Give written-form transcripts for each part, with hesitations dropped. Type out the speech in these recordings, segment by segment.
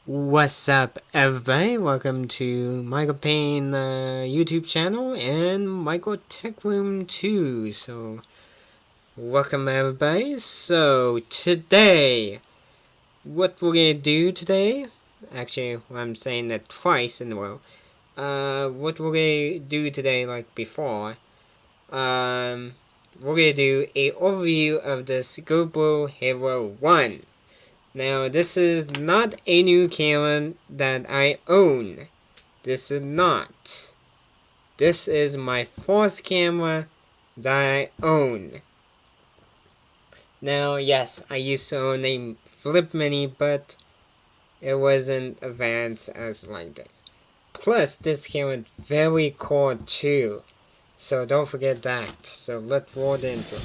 What's up, everybody? Welcome to Michaeltechroom YouTube channel and Michaeltechroom 2. So, welcome everybody. So, today, what we're gonna do today, actually, I'm saying that twice in a row. What we're gonna do today, like before, we're gonna do a overview of this GoPro HERO1. Now, this is not a new camera that I own. This is not. This is my fourth camera that I own. Now, yes, I used to own a Flip Mini, but it wasn't advanced as like this. Plus, this camera is very cool too. So don't forget that. So let's roll the intro.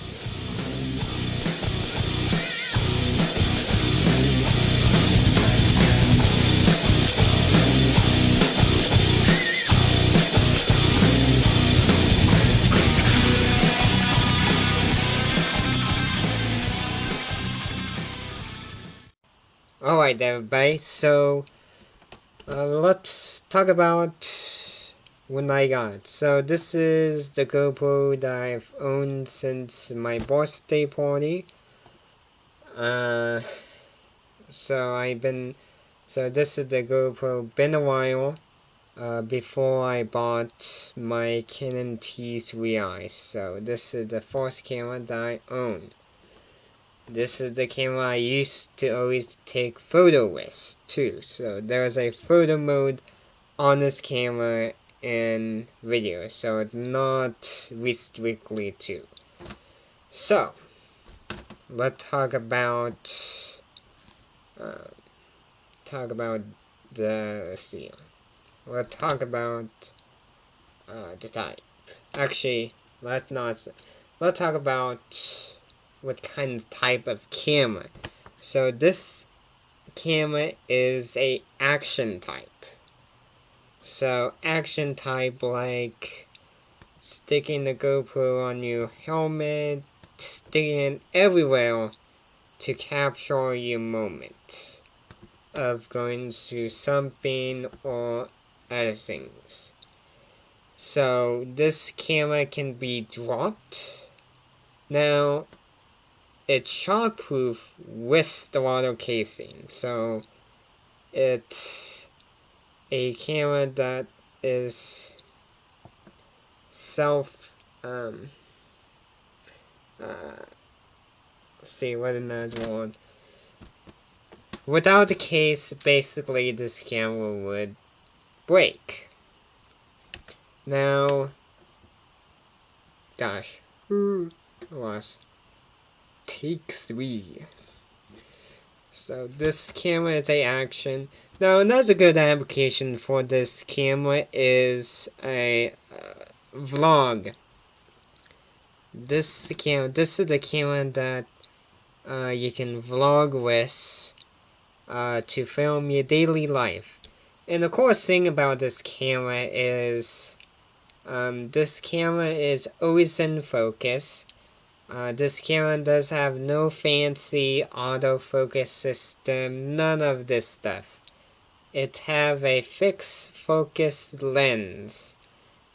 Alright everybody, so let's talk about when I got it. So this is the GoPro that I've owned since my birthday party. So this is the GoPro, been a while before I bought my Canon T3i. So this is the first camera that I own. This is the camera I used to always take photo with too. So there's a photo mode on this camera and video, so it's not restricted to. So let's talk about the Let's talk about the type. Actually, let's talk about what kind of type of camera. So this camera is a action type. So action type, like sticking the GoPro on your helmet, sticking it everywhere to capture your moment of going through something or other things. So this camera can be dropped. Now, it's shockproof with the water casing, so it's a camera that is without the case, basically this camera would break. Now, Take 3. So this camera is a action. Now another good application for this camera is a vlog. This is the camera that you can vlog with to film your daily life. And the coolest thing about this camera is this camera is always in focus. This camera does have no fancy autofocus system, none of this stuff. It have a fixed focus lens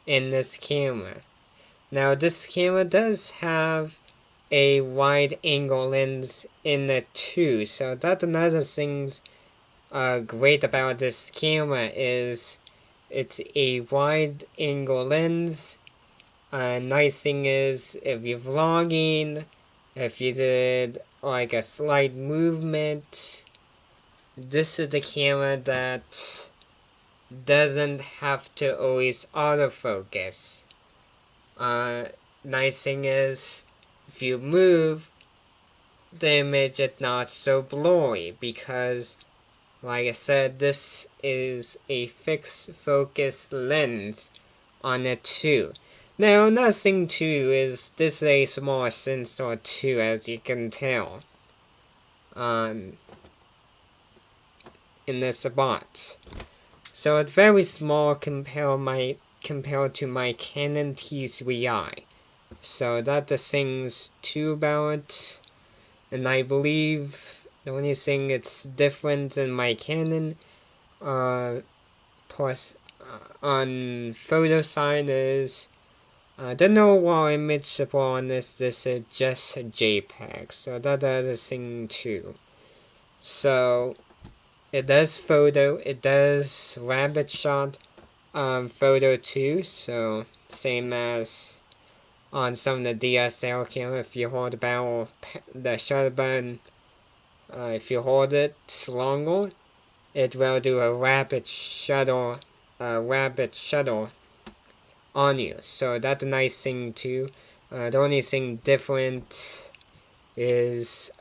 in this camera. Now this camera does have a wide angle lens in it too, so that's another thing great about this camera is it's a wide angle lens. Nice thing is, if you're vlogging, if you did like a slight movement, this is the camera that doesn't have to always autofocus. Nice thing is, if you move, the image is not so blurry because, like I said, this is a fixed focus lens on it too. Now, another thing too is this is a small sensor too, as you can tell in this box. So it's very small compared to my Canon T3i. So that's the things too about it. And I believe the only thing it's different than my Canon plus on photo side is the normal image support on this is just a JPEG, so that is a thing too. So it does photo, it does rabbit shot photo too, so same as on some of the DSLR camera. If you hold the shutter button, if you hold it longer, it will do a rapid shuttle on you. So that's a nice thing too. The only thing different is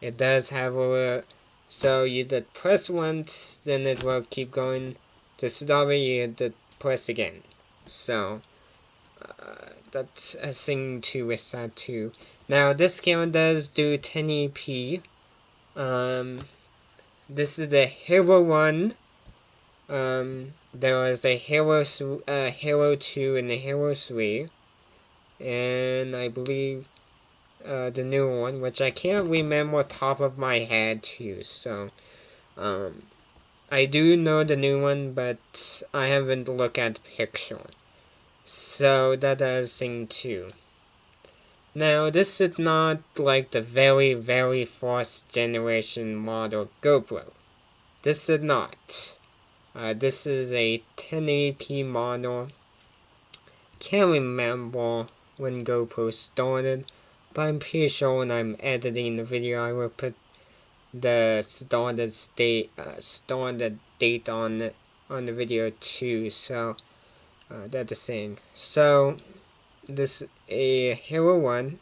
it does have a, so you did press once, then it will keep going to stop it, you did press again. So that's a thing to with that too. Now this camera does do 1080p. This is the HERO1. There was a HERO2 and a HERO3, and I believe the new one, which I can't remember top of my head too. So I do know the new one, but I haven't looked at the picture. So that does thing too. Now this is not like the very first generation model GoPro. This is not. This is a 1080p model. Can't remember when GoPro started, but I'm pretty sure when I'm editing the video I will put the started date on the video too. So that's the thing. So this is a HERO1.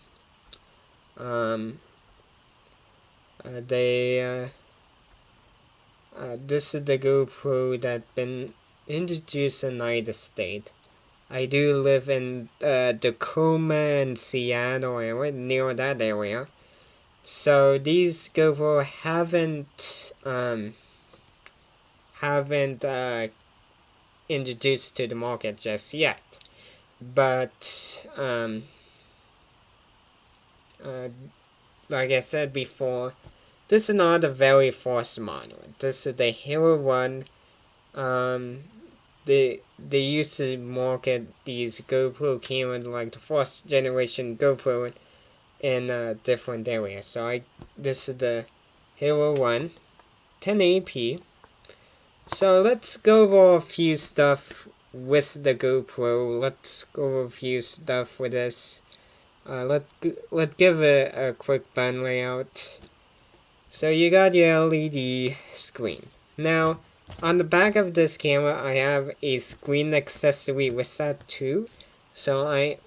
This is the GoPro that's been introduced in the United States. I do live in Tacoma and Seattle area, near that area. So these GoPro haven't introduced to the market just yet. But like I said before, this is not the very first model. This is the HERO1. They used to market these GoPro cameras like the first generation GoPro in different areas. So this is the HERO1 1080p. So let's go over a few stuff with the GoPro. Let's go over a few stuff with this. Let's give it a quick button layout. So you got your LED screen. Now, on the back of this camera, I have a screen accessory with that too. So I'm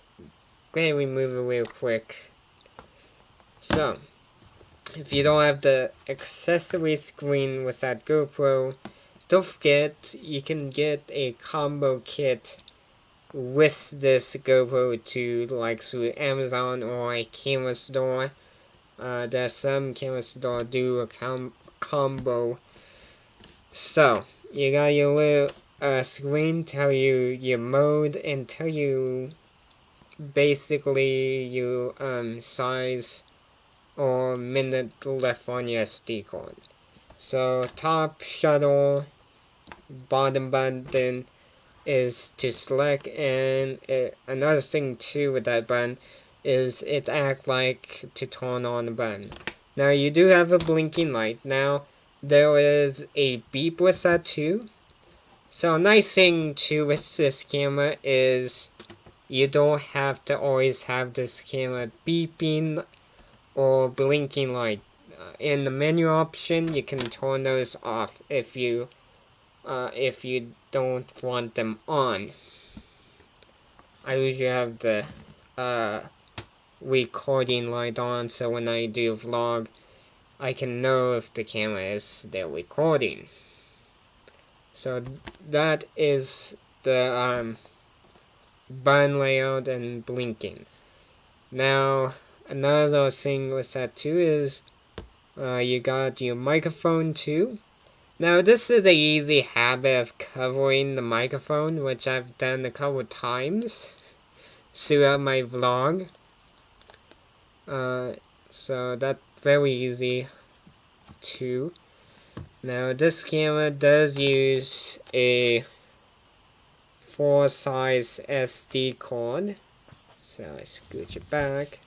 going to remove it real quick. So, if you don't have the accessory screen with that GoPro, don't forget you can get a combo kit with this GoPro too, like through Amazon or a camera store. There's some camera store do a combo. So you got your little screen, tell you your mode, and tell you basically your size or minute left on your SD card. So top shutter, bottom button is to select, and another thing too with that button is it acts like to turn on the button. Now you do have a blinking light. Now there is a beep with that too. So a nice thing too with this camera is you don't have to always have this camera beeping or blinking light. In the menu option you can turn those off if you don't want them on. I usually have the recording light on, so when I do a vlog I can know if the camera is still recording. So that is the button layout and blinking. Now another thing with that too is you got your microphone too. Now this is an easy habit of covering the microphone, which I've done a couple times throughout my vlog. So that's very easy too. Now this camera does use a 4-size SD card, so I scooch it back.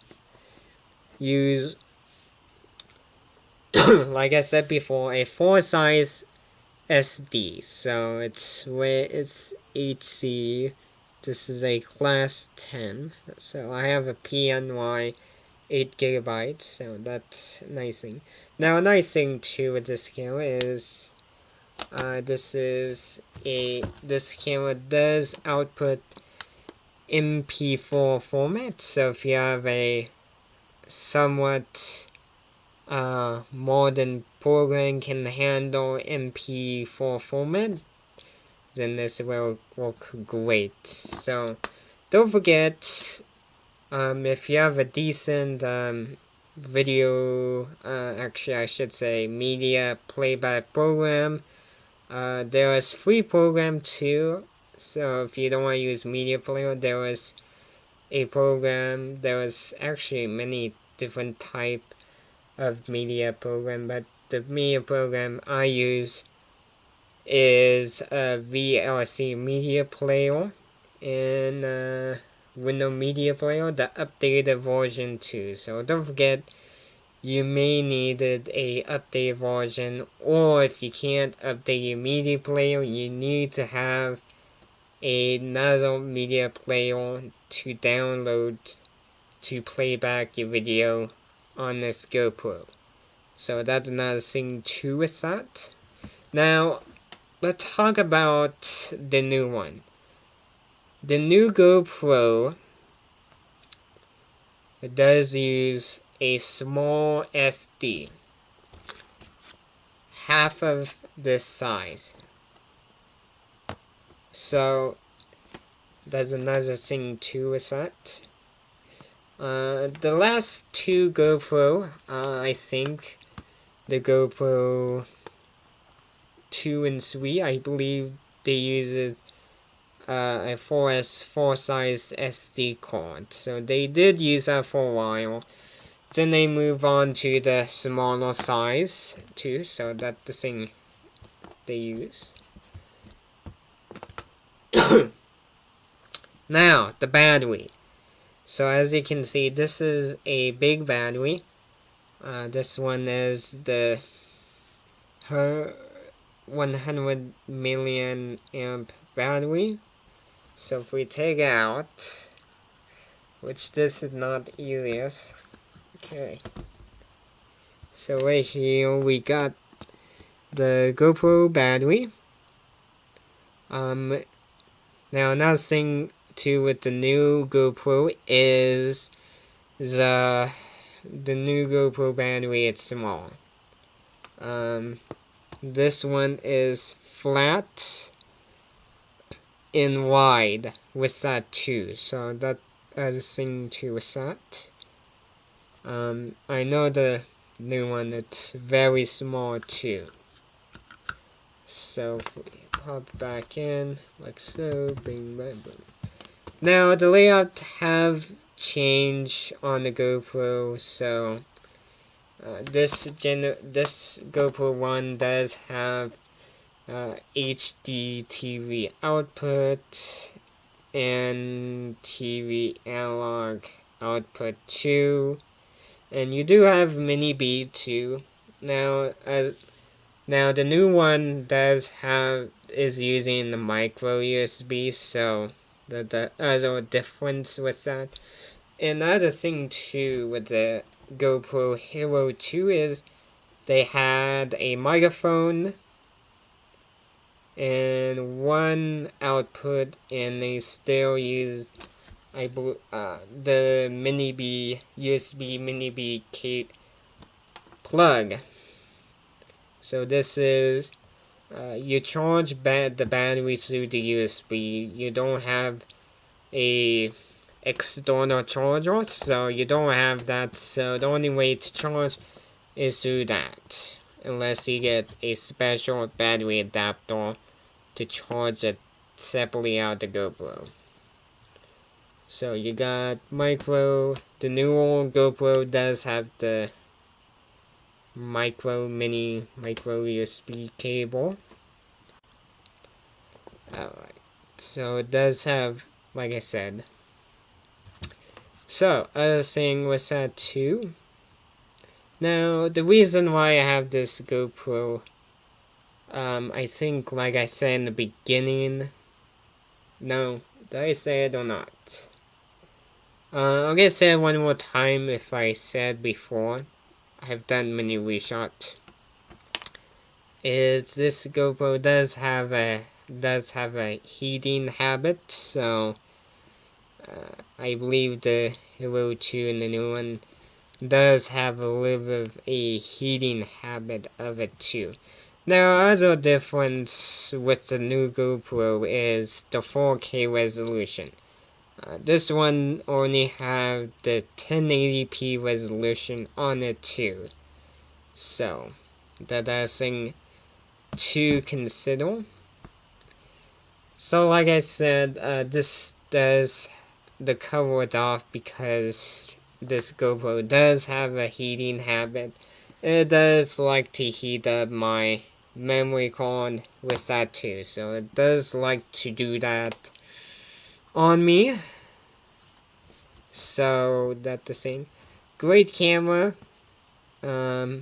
Use, like I said before, a 4-size SD, so it's HC. This is a class 10, so I have a PNY 8 GB, so that's a nice thing. Now a nice thing too with this camera is this camera does output MP4 format, so if you have a somewhat modern program can handle MP4 format, then this will work great. So don't forget, if you have a decent video, actually I should say media playback program, there is free program too. So if you don't want to use media player, there is a program. There is actually many different type of media program, but the media program I use is a VLC media player and Windows Media Player, the updated version too. So don't forget, you may need a updated version, or if you can't update your media player, you need to have another media player to download to play back your video on this GoPro. So that's another thing too with that. Now, let's talk about the new one. The new GoPro, it does use a small SD, half of this size. So that's another thing too with that. The last two GoPro, I think the GoPro 2 and 3, I believe they use a 4-size SD card. So they did use that for a while. Then they move on to the smaller size too, so that's the thing they use. Now, the battery. So as you can see, this is a big battery. This one is the 100 million amp battery. So if we take out, which this is not easiest. Okay. So right here we got the GoPro battery. Now another thing too with the new GoPro is the new GoPro battery, it's small. This one is flat and wide with that too, so that is a thing too with that. I know the new one, it's very small too. So if we pop back in like so, bing bang boom. Now the layout have changed on the GoPro, so this GoPro 1 does have HD TV output and TV analog output too, and you do have mini B too. Now the new one is using the micro USB, so the other difference with that. And the other thing too with the GoPro Hero 2 is they had a microphone and one output, and they still used the mini B USB mini B plug. So this is you charge the battery through the USB. You don't have a external charger, so you don't have that. So the only way to charge is through that, unless you get a special battery adapter to charge it separately out the GoPro. So you got micro. The newer GoPro does have the mini micro USB cable. Alright, so it does have, like I said. So, other thing was that too. Now, the reason why I have this GoPro, I think, like I said in the beginning. No, did I say it or not? I'm gonna say it one more time if I said before. I've done many reshots. Is this GoPro does have a heating habit, so I believe the HERO1 and the new one does have a little bit of a heating habit of it too. Now, other difference with the new GoPro is the 4K resolution. This one only have the 1080p resolution on it too. So, that's thing to consider. So, like I said, this does the cover it off because this GoPro does have a heating habit. It does like to heat up my memory card with that too. So, it does like to do that on me. So that's the thing. Great camera. Not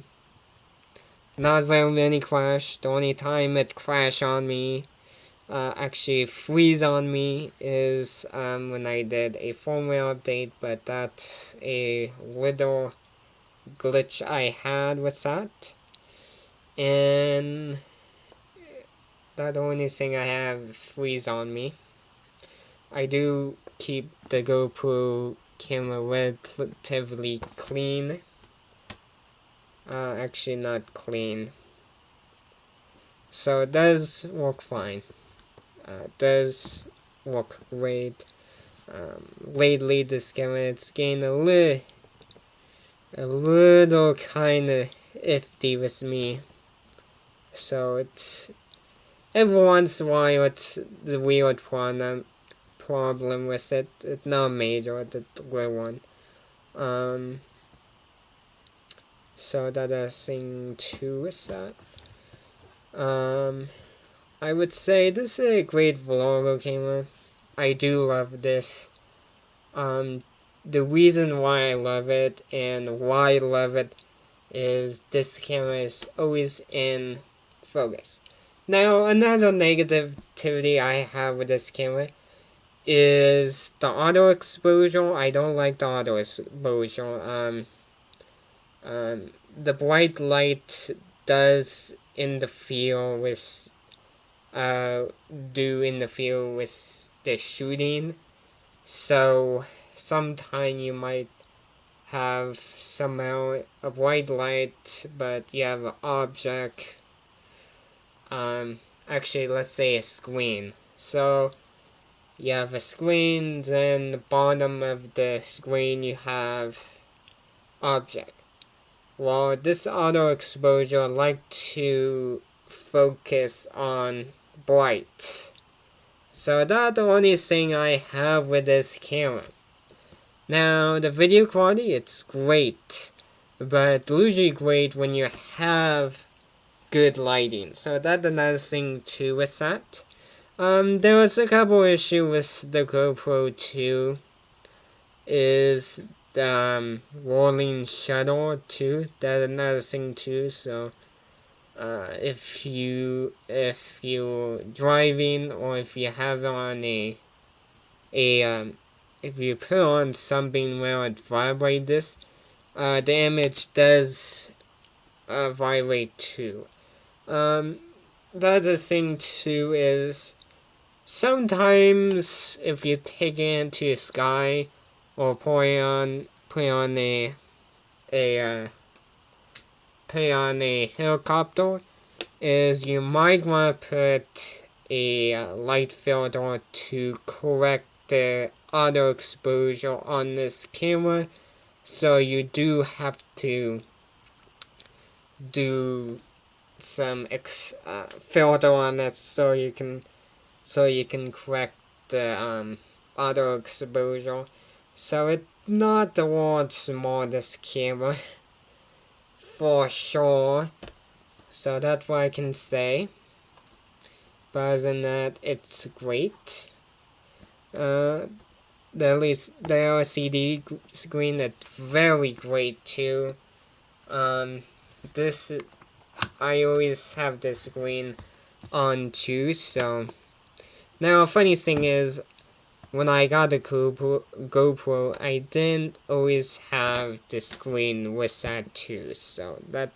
very many crash. The only time it crash on me, actually freeze on me, is when I did a firmware update. But that's a little glitch I had with that. And that's the only thing I have freeze on me. I do keep the GoPro camera relatively clean. Actually not clean. So it does work fine. It does work great. Lately this camera it's getting a little kinda iffy with me. So it's every once in a while it's the weird problem with it. It's not major, the little one. So that is thing two is that. I would say this is a great vlogger camera. I do love this. The reason why I love it and why I love it is this camera is always in focus. Now, another negativity I have with this camera is the auto exposure. I don't like the auto exposure. The bright light does interfere with the shooting. So sometimes you might have somehow a bright light, but you have an object. Actually, let's say a screen. So you have a screen, then the bottom of the screen you have object. Well, this auto exposure like to focus on bright. So that's the only thing I have with this camera. Now, the video quality, it's great. But usually great when you have good lighting. So that's another thing too with that. There was a couple issues with the GoPro 2. Is the rolling shutter too. That's another thing too. So if you're driving or if you have on if you put on something where it vibrates this, the image does vibrate too. The other thing too is sometimes if you take it into the sky or put on a helicopter, is you might want to put a light filter to correct the auto exposure on this camera. So you do have to do some filter on it so you can correct the auto exposure. So it's not the world's smartest camera for sure. So that's what I can say. But other than that, it's great. The LCD screen, it's very great too. This, I always have this screen on too, so. Now, funny thing is, when I got the GoPro, I didn't always have the screen with that too, so that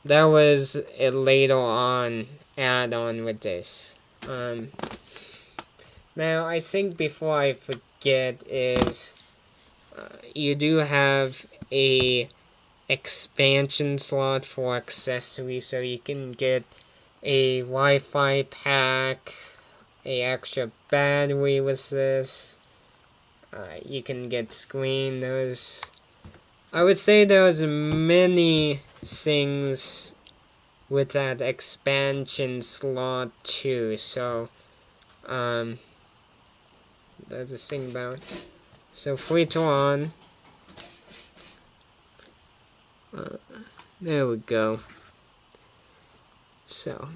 was a later on add-on with this. Now, I think before I forget is, you do have a expansion slot for accessories, so you can get a Wi-Fi pack, a extra battery with this. You can get screen. I would say there's many things with that expansion slot too. So, that's the thing about it. So later on, there we go. So,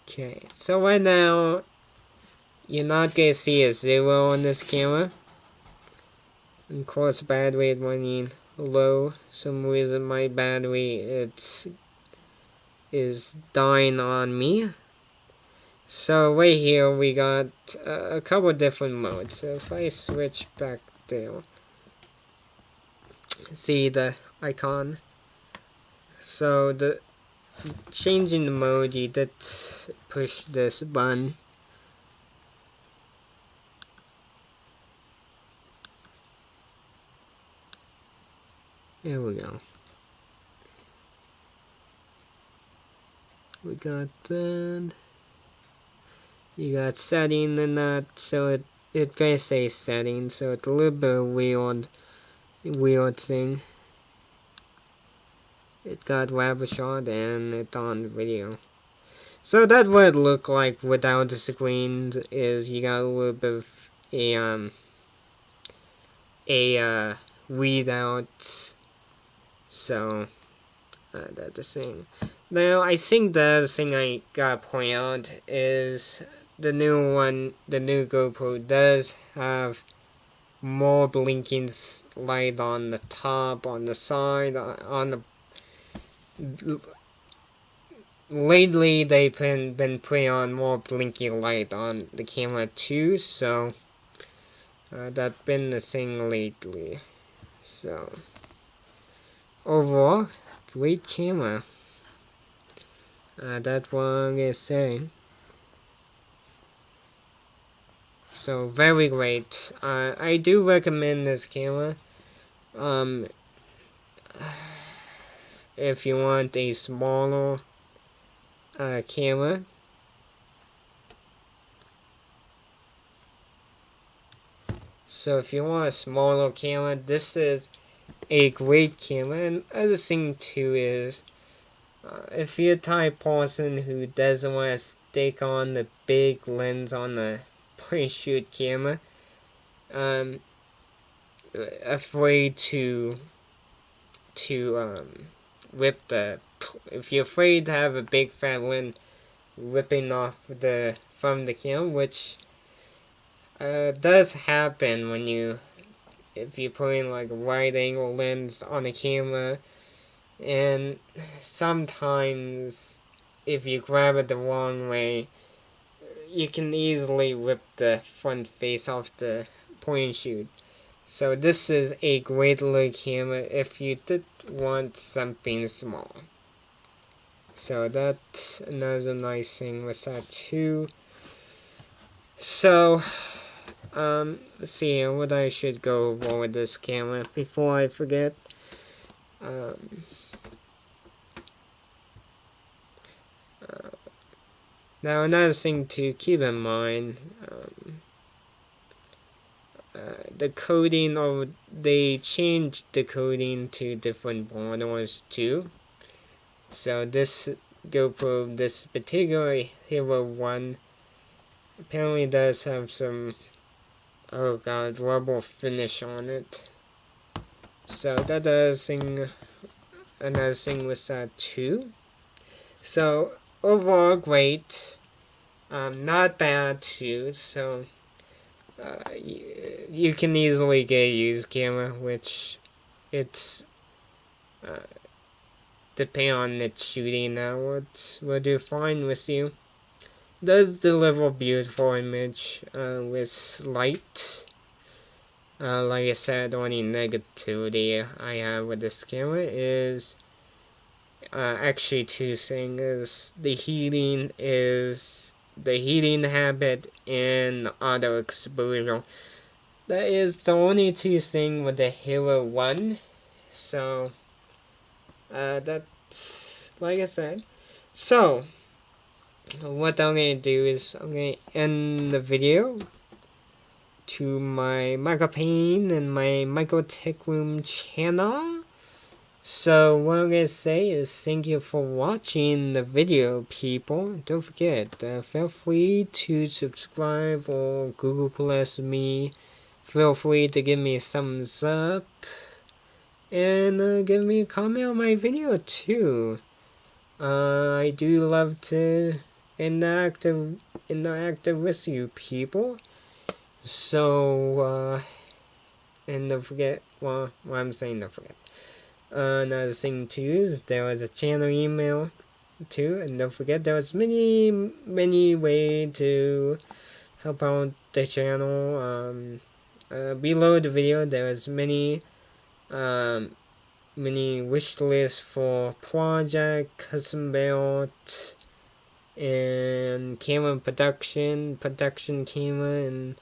okay, so right now, you're not going to see a 0 on this camera. Of course, battery is running low. Some reason my battery is dying on me. So right here we got a couple different modes. So if I switch back there, see the icon. So the changing the mode, you did push this button. There we go. We got that. You got setting and that, so it gonna say setting, so it's a little bit of weird thing. It got rapid shot and it's on video. So that's what it looked like without the screens. Is you got a little bit of a readout. So that's the thing. Now I think the other thing I gotta point out is the new GoPro does have more blinking light on the top, on the side, on the. Lately, they've been putting on more blinking light on the camera too, so that's been the thing lately. So overall, great camera. That's what I'm gonna say. So very great. I do recommend this camera. If you want a smaller camera. So if you want a smaller camera, this is a great camera. And other thing too is, if you're the type of person who doesn't want to stick on the big lens on the point and shoot camera, afraid to rip if you're afraid to have a big fat lens ripping off from the camera, which does happen if you're putting like a wide angle lens on a camera, and sometimes if you grab it the wrong way, you can easily rip the front face off the point and shoot. So this is a great little camera if you did want something small. So that's another nice thing with that too. So let's see here what I should go over with this camera before I forget. Now another thing to keep in mind, the coding, or they changed the coding to different models too. So this GoPro, this particular HERO1, apparently does have some oh god, rubber finish on it. So that does thing, another thing with that too. So overall great, not bad too. So you can easily get a used camera, which it's depending on its shooting hours will do fine with you. Does deliver a beautiful image with light. Like I said, the only negativity I have with this camera is actually two things. The heating habit and auto exposure. That is the only two things with the HERO1. So that's like I said. So what I'm gonna do is I'm gonna end the video to my Michaeltechroom and my Michaeltechroom channel. So what I'm gonna say is thank you for watching the video, people. Don't forget, feel free to subscribe or Google Plus me. Feel free to give me a thumbs up and give me a comment on my video too. I do love to interact with you people. So, and don't forget, well, what I'm saying, don't forget. Another thing too is there was a channel email too, and don't forget there was many ways to help out the channel. Below the video there was many wish lists for project, custom build, and camera production camera, and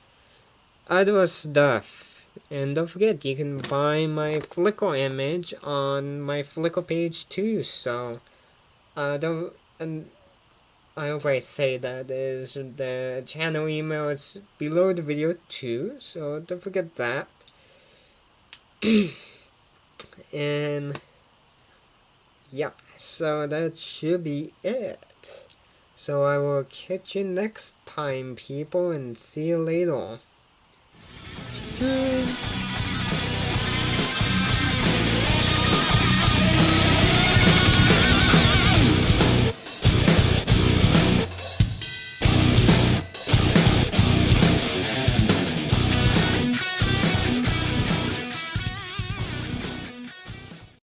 other stuff. And don't forget, you can buy my Flickr image on my Flickr page too. So, don't. And I hope I say that is the channel email is below the video too. So don't forget that. And yeah, so that should be it. So I will catch you next time, people, and see you later. Ciao.